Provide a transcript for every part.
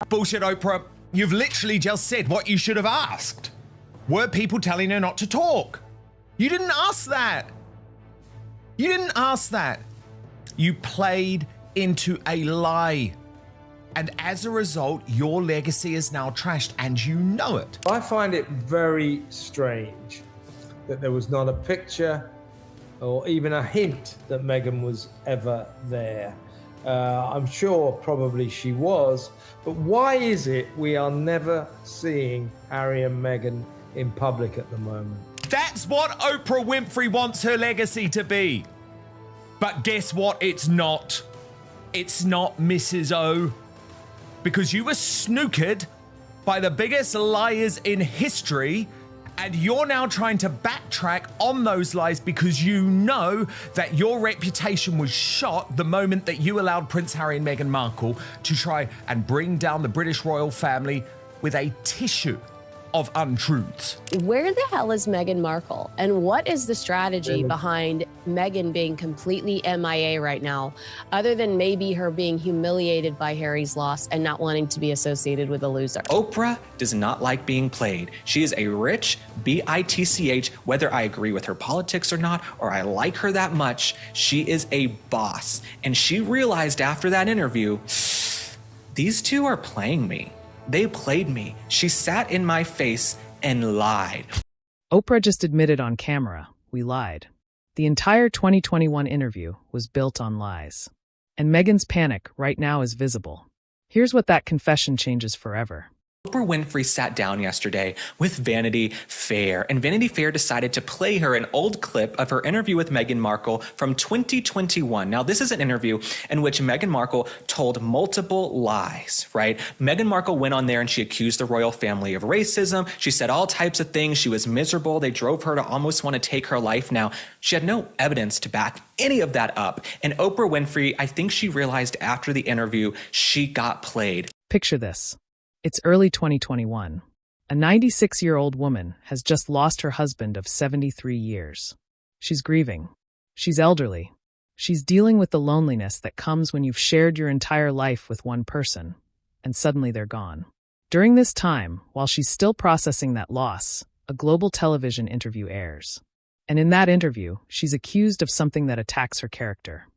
Bullshit, Oprah. You've literally just said what you should have asked. Were people telling her not to talk? You didn't ask that. You didn't ask that. You played into a lie. And as a result, your legacy is now trashed, and you know it. I find it very strange that there was not a picture or even a hint that Meghan was ever there. I'm sure probably she was, but why is it we are never seeing Harry and Meghan in public at the moment? That's what Oprah Winfrey wants her legacy to be. But guess what? It's not. It's not Mrs. O. Because you were snookered by the biggest liars in history, and you're now trying to backtrack on those lies because you know that your reputation was shot the moment that you allowed Prince Harry and Meghan Markle to try and bring down the British royal family with a tissue of untruths. Where the hell is Meghan Markle? And what is the strategy behind Meghan being completely MIA right now, other than maybe her being humiliated by Harry's loss and not wanting to be associated with a loser? Oprah does not like being played. She is a rich bitch, whether I agree with her politics or not, or I like her that much, she is a boss. And she realized after that interview, these two are playing me. They played me. She sat in my face and lied. Oprah just admitted on camera, we lied. The entire 2021 interview was built on lies. And Meghan's panic right now is visible. Here's what that confession changes forever. Oprah Winfrey sat down yesterday with Vanity Fair, and Vanity Fair decided to play her an old clip of her interview with Meghan Markle from 2021. Now, this is an interview in which Meghan Markle told multiple lies, right? Meghan Markle went on there and she accused the royal family of racism. She said all types of things. She was miserable. They drove her to almost want to take her life. Now, she had no evidence to back any of that up. And Oprah Winfrey, I think she realized after the interview, she got played. Picture this. It's early 2021. A 96-year-old woman has just lost her husband of 73 years. She's grieving. She's elderly. She's dealing with the loneliness that comes when you've shared your entire life with one person, and suddenly they're gone. During this time, while she's still processing that loss, a global television interview airs. And in that interview, she's accused of something that attacks her character: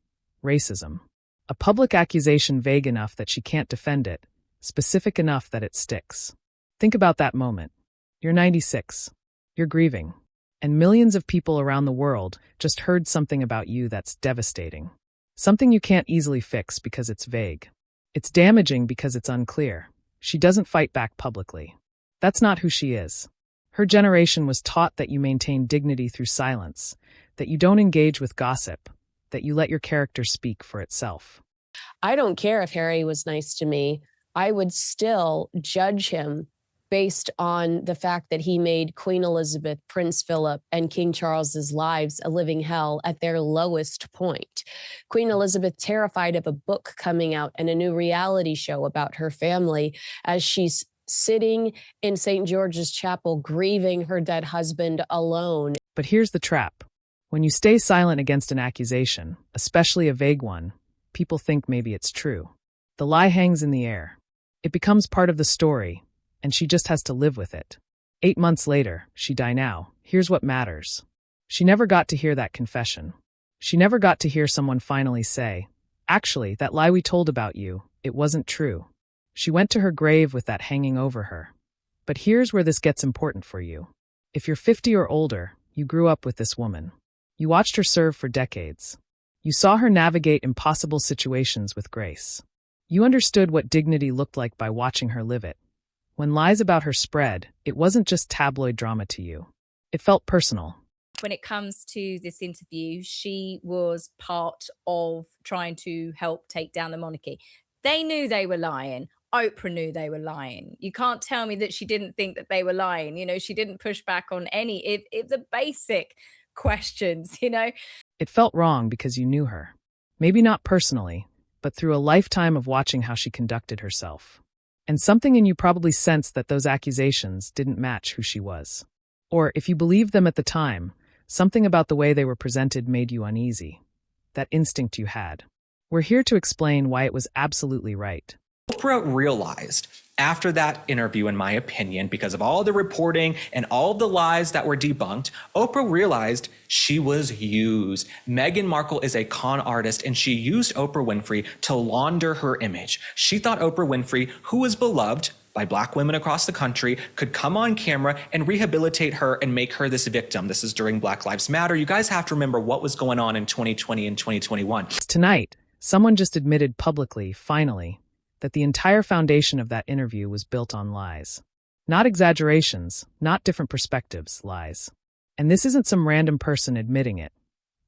racism. A public accusation vague enough that she can't defend it, specific enough that it sticks. Think about that moment. You're 96. You're grieving. And millions of people around the world just heard something about you that's devastating. Something you can't easily fix because it's vague. It's damaging because it's unclear. She doesn't fight back publicly. That's not who she is. Her generation was taught that you maintain dignity through silence, that you don't engage with gossip, that you let your character speak for itself. I don't care if Harry was nice to me. I would still judge him based on the fact that he made Queen Elizabeth, Prince Philip, and King Charles's lives a living hell at their lowest point. Queen Elizabeth terrified of a book coming out and a new reality show about her family as she's sitting in St. George's Chapel grieving her dead husband alone. But here's the trap. When you stay silent against an accusation, especially a vague one, people think maybe it's true. The lie hangs in the air. It becomes part of the story, and she just has to live with it. 8 months later, she died now. Here's what matters. She never got to hear that confession. She never got to hear someone finally say, actually, that lie we told about you, it wasn't true. She went to her grave with that hanging over her. But here's where this gets important for you. If you're 50 or older, you grew up with this woman. You watched her serve for decades. You saw her navigate impossible situations with grace. You understood what dignity looked like by watching her live it. When lies about her spread, it wasn't just tabloid drama to you. It felt personal. When it comes to this interview, she was part of trying to help take down the monarchy. They knew they were lying. Oprah knew they were lying. You can't tell me that she didn't think that they were lying. You know, she didn't push back on any if the basic questions, you know. It felt wrong because you knew her. Maybe not personally, but through a lifetime of watching how she conducted herself. And something in you probably sensed that those accusations didn't match who she was. Or, if you believed them at the time, something about the way they were presented made you uneasy. That instinct you had. We're here to explain why it was absolutely right. Oprah realized after that interview, in my opinion, because of all the reporting and all the lies that were debunked, Oprah realized she was used. Meghan Markle is a con artist, and she used Oprah Winfrey to launder her image. She thought Oprah Winfrey, who was beloved by Black women across the country, could come on camera and rehabilitate her and make her this victim. This is during Black Lives Matter. You guys have to remember what was going on in 2020 and 2021. Tonight, someone just admitted publicly, finally, that the entire foundation of that interview was built on lies. Not exaggerations, not different perspectives, lies. And this isn't some random person admitting it.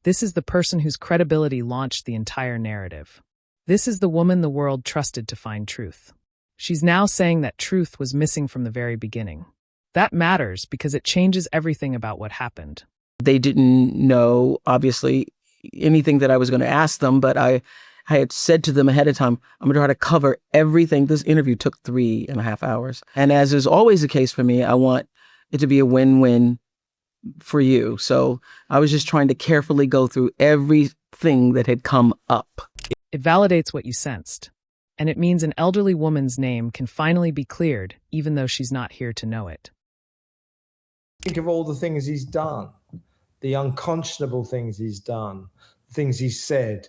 This is the person whose credibility launched the entire narrative. This is the woman the world trusted to find truth. She's now saying that truth was missing from the very beginning. That matters because it changes everything about what happened. They didn't know, obviously, anything that I was going to ask them, but I had said to them ahead of time, I'm going to try to cover everything. This interview took 3.5 hours. And as is always the case for me, I want it to be a win-win for you. So I was just trying to carefully go through everything that had come up. It validates what you sensed. And it means an elderly woman's name can finally be cleared, even though she's not here to know it. Think of all the things he's done, the unconscionable things he's done, things he's said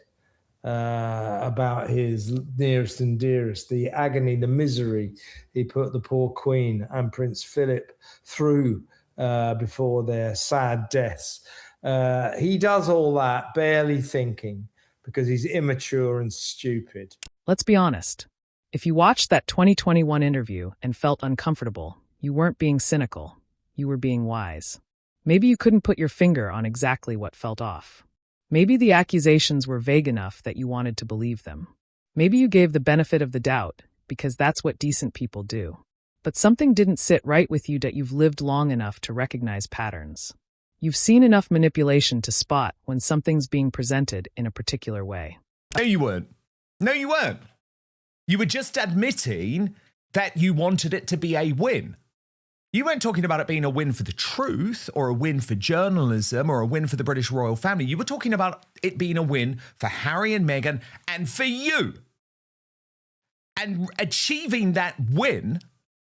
about his nearest and dearest, the agony, the misery he put the poor Queen and Prince Philip through before their sad deaths. He does all that barely thinking because he's immature and stupid. Let's be honest. If you watched that 2021 interview and felt uncomfortable, you weren't being cynical. You were being wise. Maybe you couldn't put your finger on exactly what felt off. Maybe the accusations were vague enough that you wanted to believe them. Maybe you gave the benefit of the doubt, because that's what decent people do. But something didn't sit right with you that you've lived long enough to recognize patterns. You've seen enough manipulation to spot when something's being presented in a particular way. No, you weren't. No, you weren't. You were just admitting that you wanted it to be a win. You weren't talking about it being a win for the truth or a win for journalism or a win for the British royal family. You were talking about it being a win for Harry and Meghan and for you. And achieving that win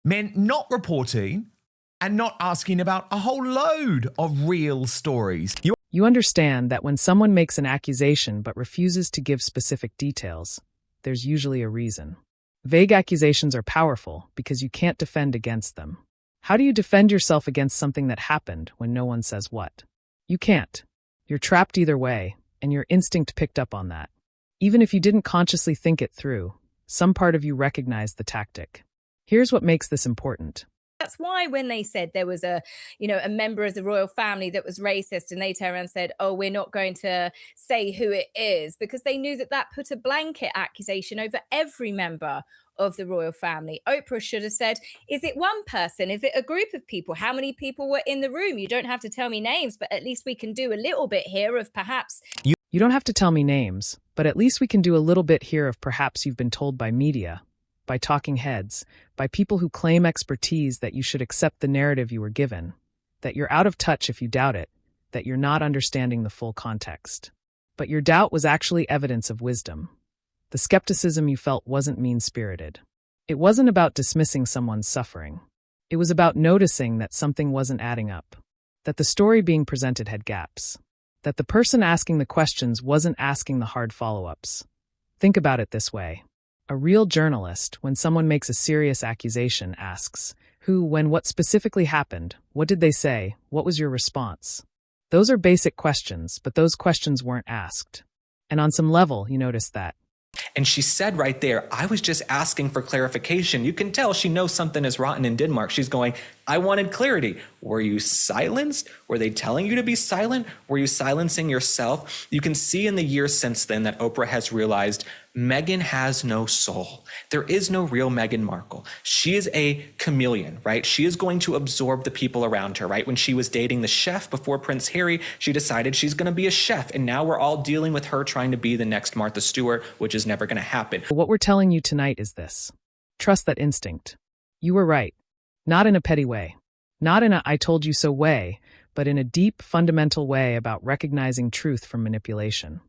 meant not reporting and not asking about a whole load of real stories. You understand that when someone makes an accusation but refuses to give specific details, there's usually a reason. Vague accusations are powerful because you can't defend against them. How do you defend yourself against something that happened when no one says what? You can't. You're trapped either way, and your instinct picked up on that. Even if you didn't consciously think it through, some part of you recognized the tactic. Here's what makes this important. That's why when they said there was a member of the royal family that was racist, and they turned around and said, oh, we're not going to say who it is, because they knew that that put a blanket accusation over every member of the royal family. Oprah should have said, is it one person? Is it a group of people? How many people were in the room? You don't have to tell me names, but at least we can do a little bit here of perhaps... You don't have to tell me names, but at least we can do a little bit here of perhaps you've been told by media, by talking heads, by people who claim expertise that you should accept the narrative you were given, that you're out of touch if you doubt it, that you're not understanding the full context. But your doubt was actually evidence of wisdom. The skepticism you felt wasn't mean-spirited. It wasn't about dismissing someone's suffering. It was about noticing that something wasn't adding up, that the story being presented had gaps, that the person asking the questions wasn't asking the hard follow-ups. Think about it this way. A real journalist, when someone makes a serious accusation, asks, who, when, what specifically happened? What did they say? What was your response? Those are basic questions, but those questions weren't asked. And on some level, you notice that. And she said right there, I was just asking for clarification. You can tell she knows something is rotten in Denmark. She's going, I wanted clarity. Were you silenced? Were they telling you to be silent? Were you silencing yourself? You can see in the years since then that Oprah has realized Meghan has no soul. There is no real Meghan Markle. She is a chameleon, right? She is going to absorb the people around her, right? When she was dating the chef before Prince Harry, she decided she's going to be a chef. And now we're all dealing with her trying to be the next Martha Stewart, which is never going to happen. What we're telling you tonight is this. Trust that instinct. You were right. Not in a petty way. Not in a I told you so way, but in a deep, fundamental way about recognizing truth from manipulation.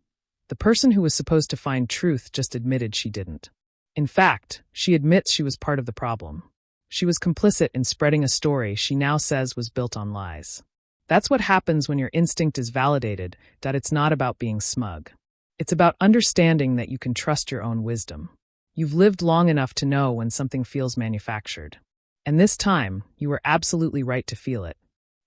The person who was supposed to find truth just admitted she didn't. In fact, she admits she was part of the problem. She was complicit in spreading a story she now says was built on lies. That's what happens when your instinct is validated, that it's not about being smug. It's about understanding that you can trust your own wisdom. You've lived long enough to know when something feels manufactured. And this time, you were absolutely right to feel it.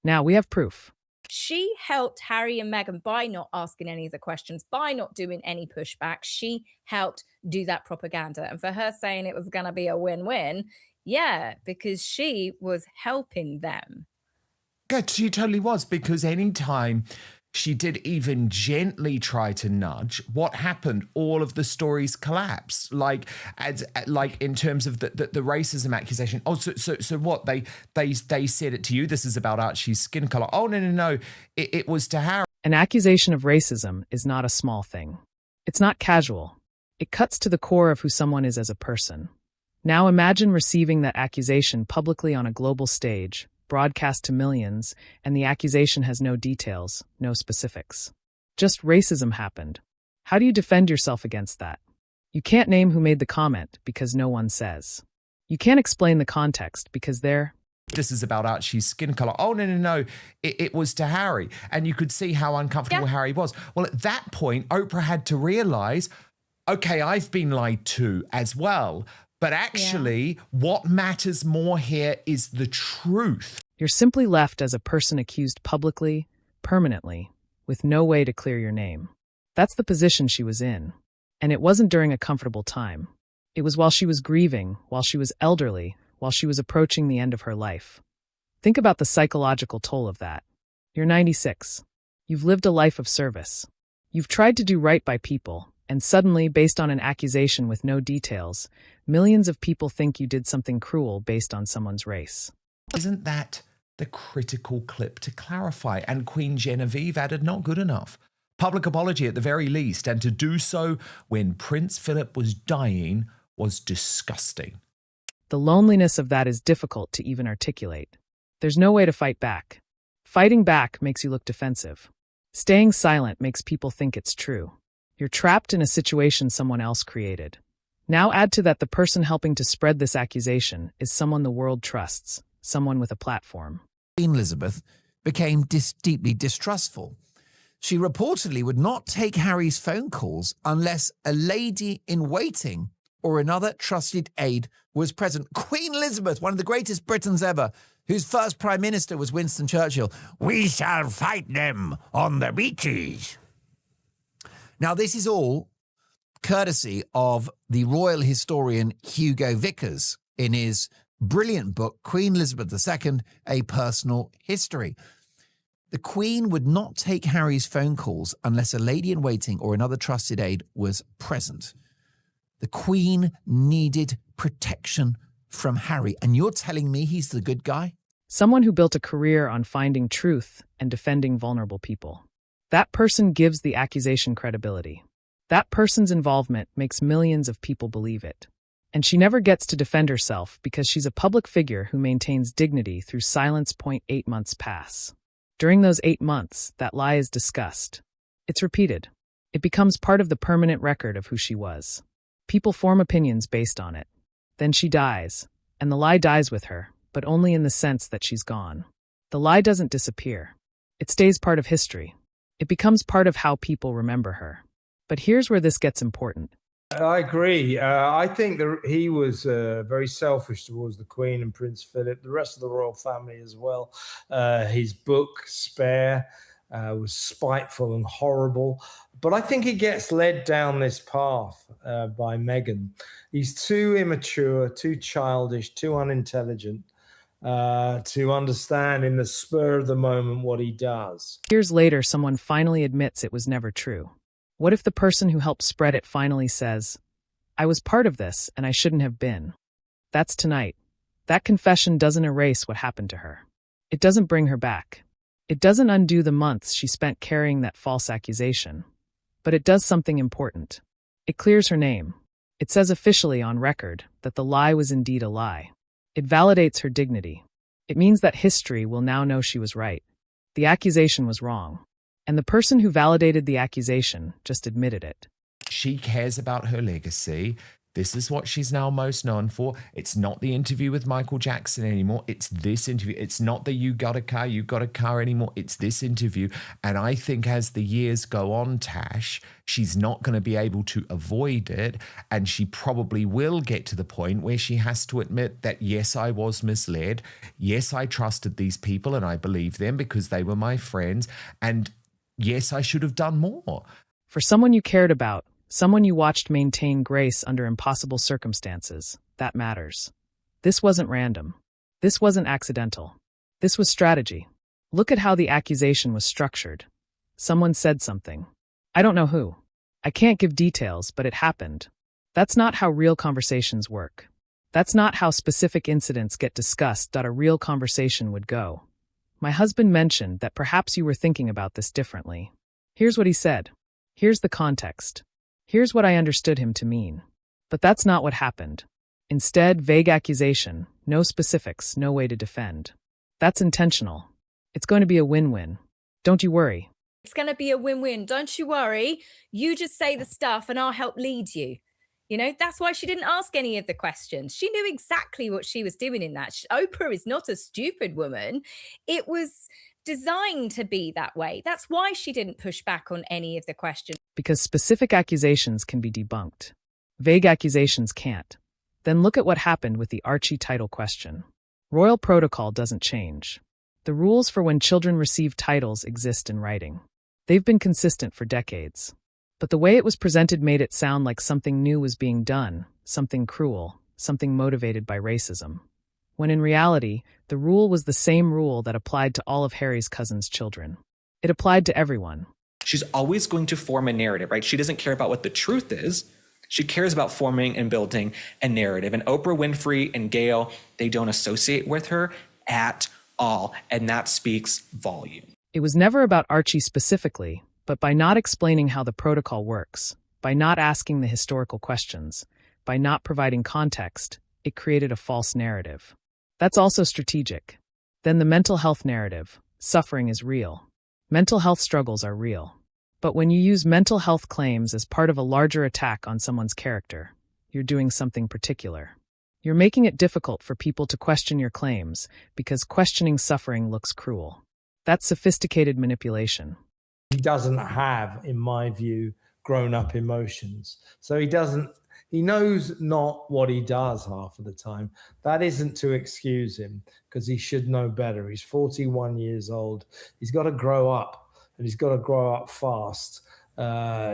Now, we have proof. She helped Harry and Meghan by not asking any of the questions, by not doing any pushback. She helped do that propaganda. And for her saying it was going to be a win-win, yeah, because she was helping them. Yeah, she totally was, because anytime she did even gently try to nudge, what happened? All of the stories collapsed. Like in terms of the racism accusation. Oh, so what? They said it to you. This is about Archie's skin color. Oh, no. It was to Harry. An accusation of racism is not a small thing. It's not casual. It cuts to the core of who someone is as a person. Now imagine receiving that accusation publicly on a global stage, broadcast to millions, and the accusation has no details, no specifics. Just racism happened. How do you defend yourself against that? You can't name who made the comment because no one says. You can't explain the context because This is about Archie's skin color. Oh, no. It was to Harry. And you could see how uncomfortable Harry was. Well, at that point, Oprah had to realize, okay, I've been lied to as well. But actually, what matters more here is the truth. You're simply left as a person accused publicly, permanently, with no way to clear your name. That's the position she was in. And it wasn't during a comfortable time. It was while she was grieving, while she was elderly, while she was approaching the end of her life. Think about the psychological toll of that. You're 96. You've lived a life of service. You've tried to do right by people. And suddenly, based on an accusation with no details, millions of people think you did something cruel based on someone's race. Isn't that the critical clip to clarify? And Queen Genevieve added, not good enough. Public apology at the very least, and to do so when Prince Philip was dying was disgusting. The loneliness of that is difficult to even articulate. There's no way to fight back. Fighting back makes you look defensive. Staying silent makes people think it's true. You're trapped in a situation someone else created. Now add to that the person helping to spread this accusation is someone the world trusts, someone with a platform. Queen Elizabeth became deeply distrustful. She reportedly would not take Harry's phone calls unless a lady in waiting or another trusted aide was present. Queen Elizabeth, one of the greatest Britons ever, whose first prime minister was Winston Churchill. We shall fight them on the beaches. Now, this is all courtesy of the royal historian Hugo Vickers in his brilliant book, Queen Elizabeth II, A Personal History. The Queen would not take Harry's phone calls unless a lady in waiting or another trusted aide was present. The Queen needed protection from Harry, and you're telling me he's the good guy? Someone who built a career on finding truth and defending vulnerable people. That person gives the accusation credibility. That person's involvement makes millions of people believe it. And she never gets to defend herself because she's a public figure who maintains dignity through silence. 8 months pass. During those 8 months, that lie is discussed. It's repeated. It becomes part of the permanent record of who she was. People form opinions based on it. Then she dies, and the lie dies with her, but only in the sense that she's gone. The lie doesn't disappear. It stays part of history. It becomes part of how people remember her. But here's where this gets important. I agree. I think that he was very selfish towards the Queen and Prince Philip, the rest of the royal family as well. His book, Spare, was spiteful and horrible. But I think he gets led down this path by Meghan. He's too immature, too childish, too unintelligent to understand in the spur of the moment what he does. Years later, someone finally admits it was never true. What if the person who helped spread it finally says, I was part of this and I shouldn't have been? That's tonight. That confession doesn't erase what happened to her. It doesn't bring her back. It doesn't undo the months she spent carrying that false accusation. But it does something important. It clears her name. It says officially on record that the lie was indeed a lie. It validates her dignity. It means that history will now know she was right. The accusation was wrong. And the person who validated the accusation just admitted it. She cares about her legacy. This is what she's now most known for. It's not the interview with Michael Jackson anymore. It's this interview. It's not the you got a car anymore. It's this interview. And I think as the years go on, Tash, she's not going to be able to avoid it. And she probably will get to the point where she has to admit that, yes, I was misled. Yes, I trusted these people and I believed them because they were my friends. And yes, I should have done more. For someone you cared about, someone you watched maintain grace under impossible circumstances, that matters. This wasn't random. This wasn't accidental. This was strategy. Look at how the accusation was structured. Someone said something. I don't know who. I can't give details, but it happened. That's not how real conversations work. That's not how specific incidents get discussed. A real conversation would go. My husband mentioned that perhaps you were thinking about this differently. Here's what he said. Here's the context. Here's what I understood him to mean. But that's not what happened. Instead, vague accusation, no specifics, no way to defend. That's intentional. It's going to be a win-win. Don't you worry. It's going to be a win-win. Don't you worry. You just say the stuff and I'll help lead you. You know, that's why she didn't ask any of the questions. She knew exactly what she was doing in that. Oprah is not a stupid woman. It was designed to be that way. That's why she didn't push back on any of the questions. Because specific accusations can be debunked. Vague accusations can't. Then look at what happened with the Archie title question. Royal protocol doesn't change. The rules for when children receive titles exist in writing. They've been consistent for decades. But the way it was presented made it sound like something new was being done, something cruel, something motivated by racism. When in reality, the rule was the same rule that applied to all of Harry's cousins' children. It applied to everyone. She's always going to form a narrative, right? She doesn't care about what the truth is. She cares about forming and building a narrative. And Oprah Winfrey and Gayle, they don't associate with her at all. And that speaks volume. It was never about Archie specifically, but by not explaining how the protocol works, by not asking the historical questions, by not providing context, it created a false narrative. That's also strategic. Then the mental health narrative. Suffering is real. Mental health struggles are real. But when you use mental health claims as part of a larger attack on someone's character, you're doing something particular. You're making it difficult for people to question your claims because questioning suffering looks cruel. That's sophisticated manipulation. He doesn't have, in my view, grown-up emotions. So he knows not what he does half of the time. That isn't to excuse him, because he should know better. He's 41 years old. He's got to grow up, and he's got to grow up fast.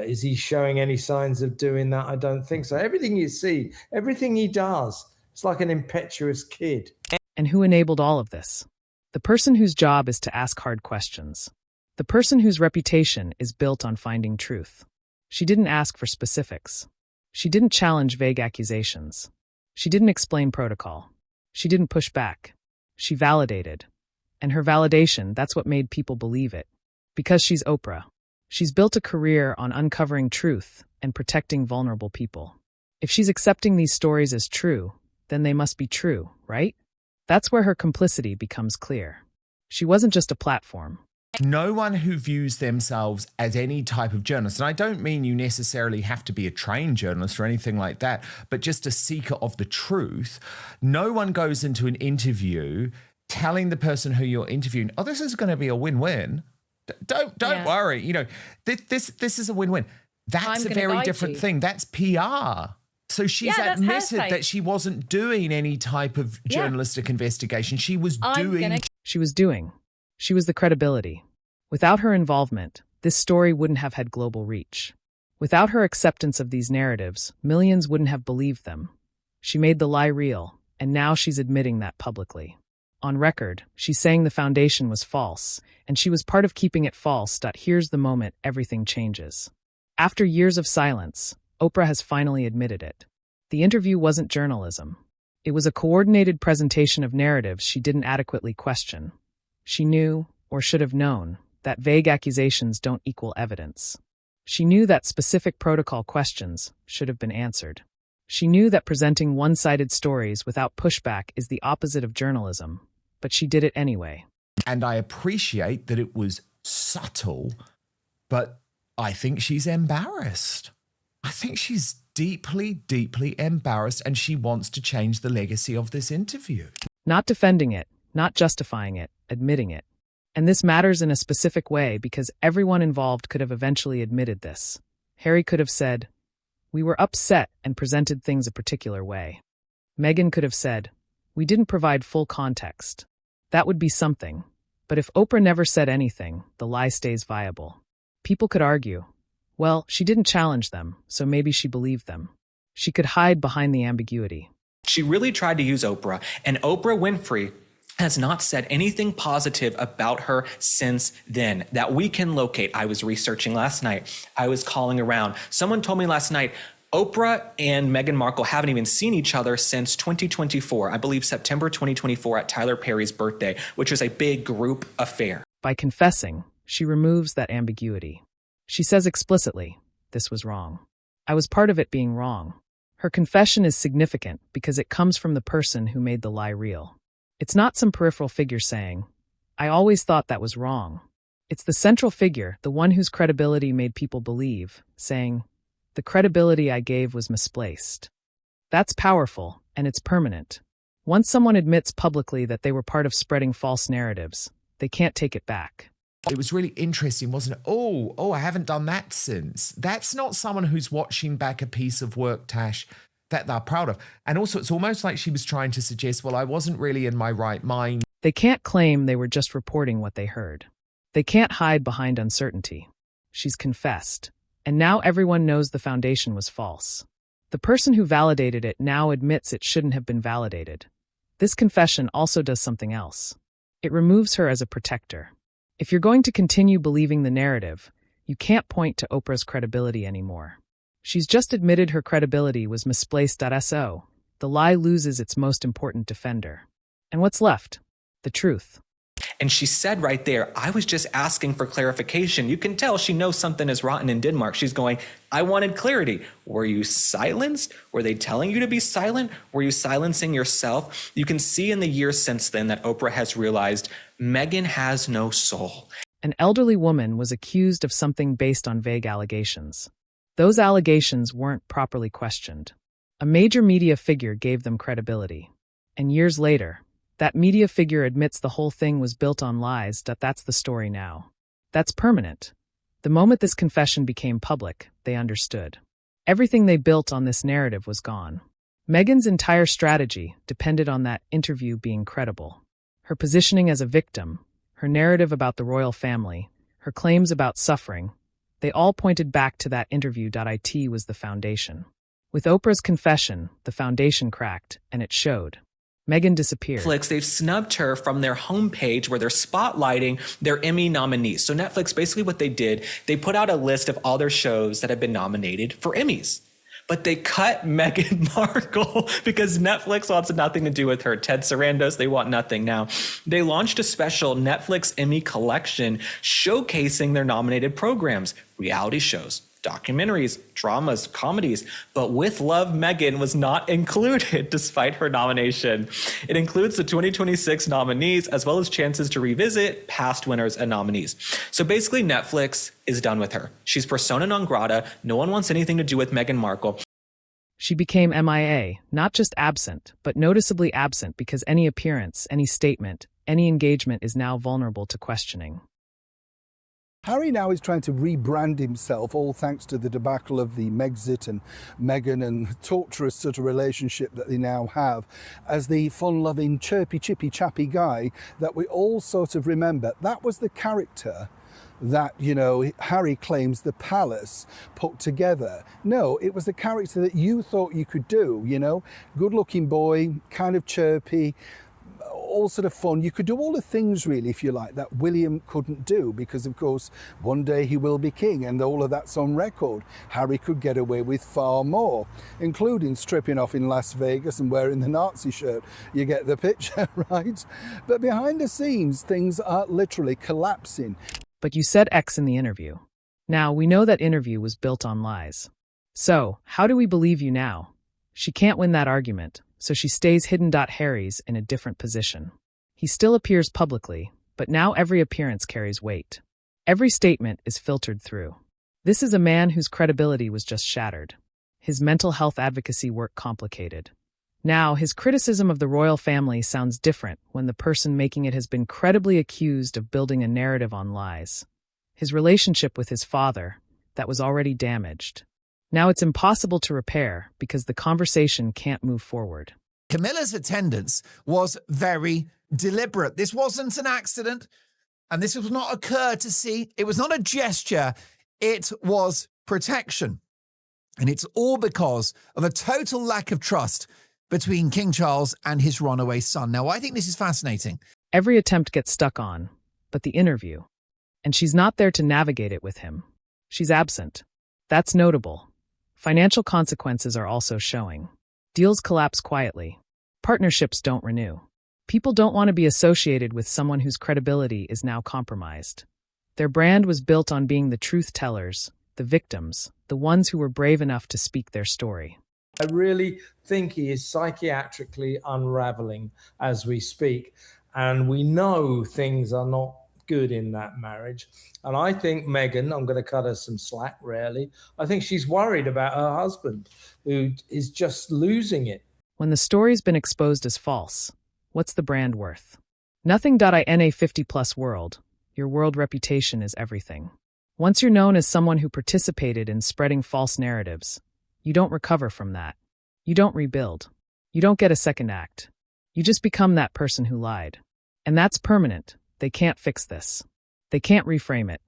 Is he showing any signs of doing that? I don't think so. Everything you see, everything he does, it's like an impetuous kid. And who enabled all of this? The person whose job is to ask hard questions. The person whose reputation is built on finding truth. She didn't ask for specifics. She didn't challenge vague accusations. She didn't explain protocol. She didn't push back. She validated. And her validation, that's what made people believe it. Because she's Oprah. She's built a career on uncovering truth and protecting vulnerable people. If she's accepting these stories as true, then they must be true, right? That's where her complicity becomes clear. She wasn't just a platform. No one who views themselves as any type of journalist, and I don't mean you necessarily have to be a trained journalist or anything like that, but just a seeker of the truth, no one goes into an interview telling the person who you're interviewing, oh, this is going to be a win-win. Don't worry. You know, this is a win-win. That's a very different thing. That's PR. So she's admitted that she wasn't doing any type of journalistic investigation. She was doing. She was the credibility. Without her involvement, this story wouldn't have had global reach. Without her acceptance of these narratives, millions wouldn't have believed them. She made the lie real, and now she's admitting that publicly. On record, she's saying the foundation was false, and she was part of keeping it false. Here's the moment everything changes. After years of silence, Oprah has finally admitted it. The interview wasn't journalism. It was a coordinated presentation of narratives she didn't adequately question. She knew, or should have known, that vague accusations don't equal evidence. She knew that specific protocol questions should have been answered. She knew that presenting one-sided stories without pushback is the opposite of journalism, but she did it anyway. And I appreciate that it was subtle, but I think she's embarrassed. I think she's deeply, deeply embarrassed, and she wants to change the legacy of this interview. Not defending it, not justifying it, admitting it. And this matters in a specific way because everyone involved could have eventually admitted this. Harry could have said, "We were upset and presented things a particular way." Meghan could have said, "We didn't provide full context." That would be something. But if Oprah never said anything, the lie stays viable. People could argue, well, she didn't challenge them, so maybe she believed them. She could hide behind the ambiguity. She really tried to use Oprah, and Oprah Winfrey has not said anything positive about her since then that we can locate. I was researching last night. I was calling around. Someone told me last night, Oprah and Meghan Markle haven't even seen each other since 2024, I believe September 2024 at Tyler Perry's birthday, which was a big group affair. By confessing, she removes that ambiguity. She says explicitly, "This was wrong. I was part of it being wrong." Her confession is significant because it comes from the person who made the lie real. It's not some peripheral figure saying, "I always thought that was wrong." It's the central figure, the one whose credibility made people believe, saying, "The credibility I gave was misplaced." That's powerful, and it's permanent. Once someone admits publicly that they were part of spreading false narratives, they can't take it back. It was really interesting, wasn't it? Oh, I haven't done that since. That's not someone who's watching back a piece of work, Tash, that they're proud of. And also, it's almost like she was trying to suggest, well, I wasn't really in my right mind. They can't claim they were just reporting what they heard. They can't hide behind uncertainty. She's confessed. And now everyone knows the foundation was false. The person who validated it now admits it shouldn't have been validated. This confession also does something else. It removes her as a protector. If you're going to continue believing the narrative, you can't point to Oprah's credibility anymore. She's just admitted her credibility was misplaced. So, the lie loses its most important defender. And what's left? The truth. And she said right there, I was just asking for clarification. You can tell she knows something is rotten in Denmark. She's going, I wanted clarity. Were you silenced? Were they telling you to be silent? Were you silencing yourself? You can see in the years since then that Oprah has realized Meghan has no soul. An elderly woman was accused of something based on vague allegations. Those allegations weren't properly questioned. A major media figure gave them credibility. And years later, that media figure admits the whole thing was built on lies. That's the story now. That's permanent. The moment this confession became public, they understood. Everything they built on this narrative was gone. Meghan's entire strategy depended on that interview being credible. Her positioning as a victim, her narrative about the royal family, her claims about suffering, they all pointed back to that interview. It was the foundation. With Oprah's confession, the foundation cracked, and it showed. Meghan disappeared. Netflix, they've snubbed her from their homepage where they're spotlighting their Emmy nominees. So Netflix, basically what they did, they put out a list of all their shows that have been nominated for Emmys. But they cut Meghan Markle because Netflix wants nothing to do with her. Ted Sarandos, they want nothing. Now, they launched a special Netflix Emmy collection showcasing their nominated programs, reality shows, documentaries, dramas, comedies, but With Love, Meghan was not included despite her nomination. It includes the 2026 nominees as well as chances to revisit past winners and nominees. So basically Netflix is done with her. She's persona non grata. No one wants anything to do with Meghan Markle. She became MIA, not just absent, but noticeably absent because any appearance, any statement, any engagement is now vulnerable to questioning. Harry now is trying to rebrand himself, all thanks to the debacle of the Megxit and Meghan and torturous sort of relationship that they now have, as the fun-loving, chirpy, chippy, chappy guy that we all sort of remember. That was the character that, you know, Harry claims the palace put together. No, it was the character that you thought you could do, you know, good-looking boy, kind of chirpy, all sort of fun. You could do all the things, really, if you like, that William couldn't do because, of course, one day he will be king and all of that's on record. Harry could get away with far more, including stripping off in Las Vegas and wearing the Nazi shirt. You get the picture, right? But behind the scenes, things are literally collapsing. But you said X in the interview. Now, we know that interview was built on lies. So, how do we believe you now? She can't win that argument. So she stays hidden. Harry's in a different position. He still appears publicly, but now every appearance carries weight. Every statement is filtered through. This is a man whose credibility was just shattered. his mental health advocacy work complicated. Now, his criticism of the royal family sounds different when the person making it has been credibly accused of building a narrative on lies. His relationship with his father, that was already damaged. Now it's impossible to repair because the conversation can't move forward. Camilla's attendance was very deliberate. This wasn't an accident, and this was not a courtesy. It was not a gesture. It was protection. And it's all because of a total lack of trust between King Charles and his runaway son. Now, I think this is fascinating. Every attempt gets stuck on, but the interview. And she's not there to navigate it with him. She's absent. That's notable. Financial consequences are also showing. Deals collapse quietly. Partnerships don't renew. People don't want to be associated with someone whose credibility is now compromised. Their brand was built on being the truth tellers, the victims, the ones who were brave enough to speak their story. I really think he is psychiatrically unraveling as we speak. And we know things are not good in that marriage. And I think Meghan, I'm going to cut her some slack, really. I think she's worried about her husband, who is just losing it. When the story's been exposed as false, what's the brand worth? Nothing. In a 50-plus world, your world reputation is everything. Once you're known as someone who participated in spreading false narratives, you don't recover from that. You don't rebuild. You don't get a second act. You just become that person who lied. And that's permanent. They can't fix this. They can't reframe it.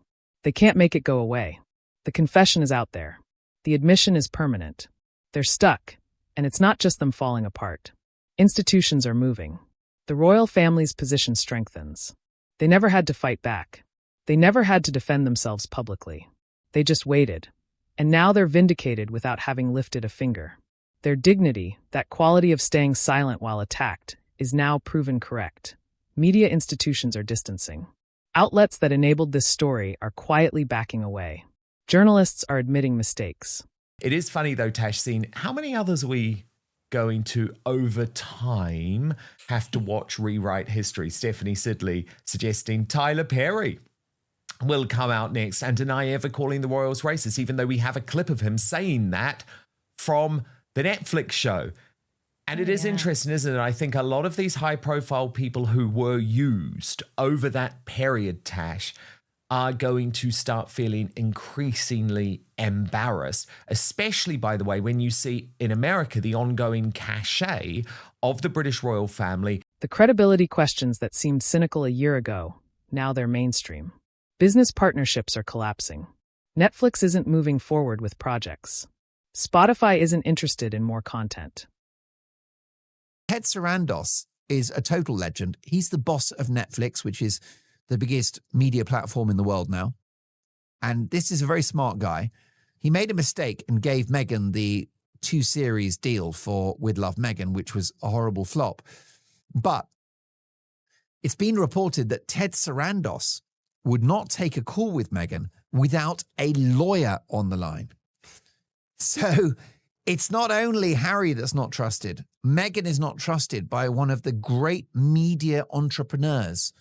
They can't make it go away. The confession is out there. The admission is permanent. They're stuck, and it's not just them falling apart. Institutions are moving. The royal family's position strengthens. They never had to fight back. They never had to defend themselves publicly. They just waited. And now they're vindicated without having lifted a finger. Their dignity, that quality of staying silent while attacked, is now proven correct. Media institutions are distancing. Outlets that enabled this story are quietly backing away. Journalists are admitting mistakes. It is funny though, Tashseen, how many others are we going to, over time, have to watch rewrite history? Stephanie Sidley suggesting Tyler Perry will come out next and deny ever calling the royals racist, even though we have a clip of him saying that from the Netflix show. And it is interesting, isn't it? I think a lot of these high-profile people who were used over that period, Tash, are going to start feeling increasingly embarrassed, especially, by the way, when you see in America the ongoing cachet of the British royal family. The credibility questions that seemed cynical a year ago, now they're mainstream. Business partnerships are collapsing. Netflix isn't moving forward with projects. Spotify isn't interested in more content. Ted Sarandos is a total legend. He's the boss of Netflix, which is the biggest media platform in the world now. And this is a very smart guy. He made a mistake and gave Meghan the 2-series deal for With Love Meghan, which was a horrible flop. But it's been reported that Ted Sarandos would not take a call with Meghan without a lawyer on the line. So it's not only Harry that's not trusted. Meghan is not trusted by one of the great media entrepreneurs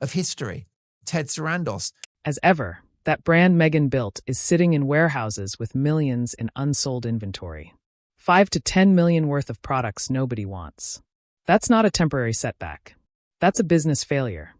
of history, Ted Sarandos. As ever, that brand Meghan built is sitting in warehouses with millions in unsold inventory. 5 to 10 million worth of products nobody wants. That's not a temporary setback. That's a business failure.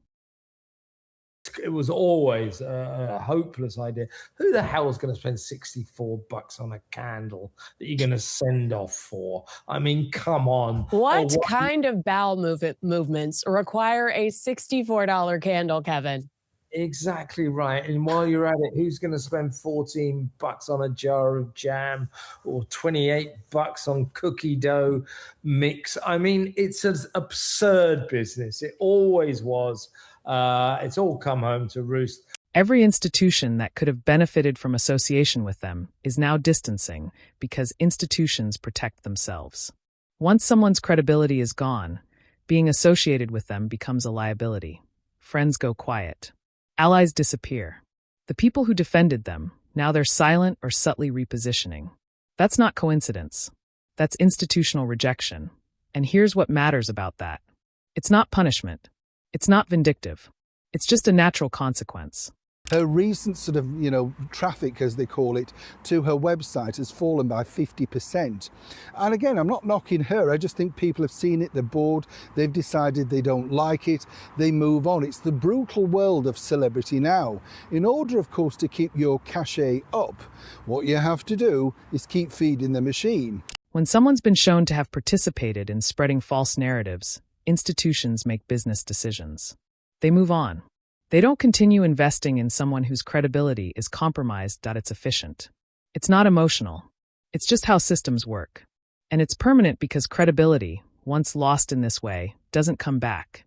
It was always a hopeless idea. Who the hell is going to spend $64 on a candle that you're going to send off for? I mean, come on. What kind of bowel movements require a $64 candle, Kevin? Exactly right. And while you're at it, who's going to spend $14 on a jar of jam or $28 on cookie dough mix? I mean, it's an absurd business. It always was. It's all come home to roost. Every institution that could have benefited from association with them is now distancing because institutions protect themselves. Once someone's credibility is gone, being associated with them becomes a liability. Friends go quiet. Allies disappear. The people who defended them, now they're silent or subtly repositioning. That's not coincidence. That's institutional rejection. And here's what matters about that. It's not punishment. It's not vindictive. It's just a natural consequence. Her recent sort of, traffic, as they call it, to her website has fallen by 50%. And again, I'm not knocking her. I just think people have seen it, they're bored, they've decided they don't like it, they move on. It's the brutal world of celebrity now. In order, of course, to keep your cachet up, what you have to do is keep feeding the machine. When someone's been shown to have participated in spreading false narratives, institutions make business decisions. They move on. They don't continue investing in someone whose credibility is compromised. It's efficient. It's not emotional. It's just how systems work. And it's permanent because credibility, once lost in this way, doesn't come back.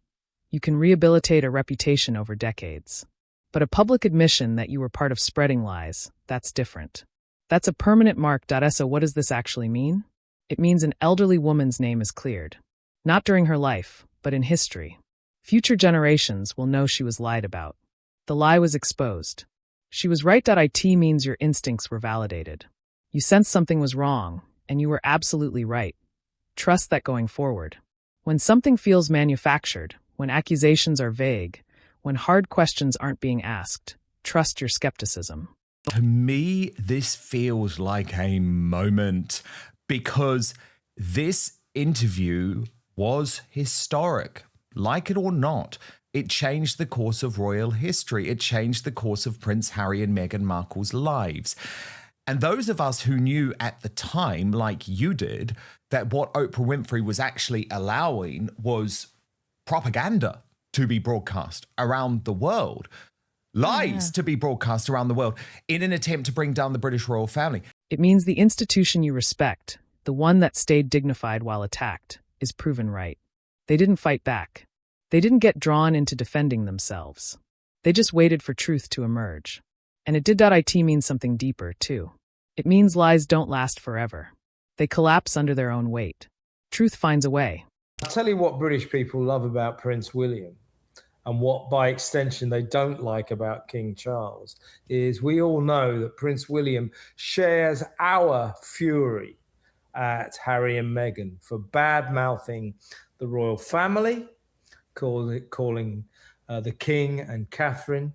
You can rehabilitate a reputation over decades. But a public admission that you were part of spreading lies, that's different. That's a permanent mark. So what does this actually mean? It means an elderly woman's name is cleared. Not during her life, but in history. Future generations will know she was lied about. The lie was exposed. She was right. It means your instincts were validated. You sensed something was wrong, and you were absolutely right. Trust that going forward. When something feels manufactured, when accusations are vague, when hard questions aren't being asked, trust your skepticism. To me, this feels like a moment because this interview was historic. Like it or not, it changed the course of royal history. It changed the course of Prince Harry and Meghan Markle's lives. And those of us who knew at the time, like you did, that what Oprah Winfrey was actually allowing was propaganda to be broadcast around the world, lies to be broadcast around the world in an attempt to bring down the British royal family. It means the institution you respect, the one that stayed dignified while attacked, is proven right. They didn't fight back. They didn't get drawn into defending themselves. They just waited for truth to emerge. And it means something deeper, too. It means lies don't last forever. They collapse under their own weight. Truth finds a way. I'll tell you what British people love about Prince William, and what, by extension, they don't like about King Charles, is we all know that Prince William shares our fury at Harry and Meghan for bad-mouthing the royal family, calling the King and Catherine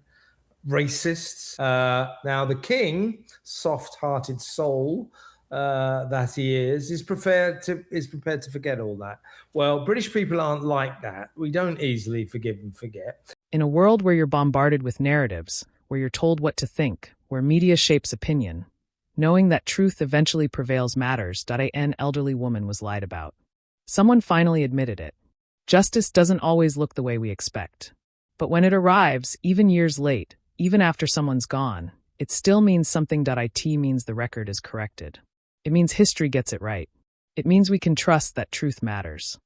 racists. Now, the King, soft-hearted soul that he is prepared to forget all that. Well, British people aren't like that. We don't easily forgive and forget. In a world where you're bombarded with narratives, where you're told what to think, where media shapes opinion, knowing that truth eventually prevails matters. An elderly woman was lied about. Someone finally admitted it. Justice doesn't always look the way we expect. But when it arrives, even years late, even after someone's gone, it still means something. It means the record is corrected. It means history gets it right. It means we can trust that truth matters.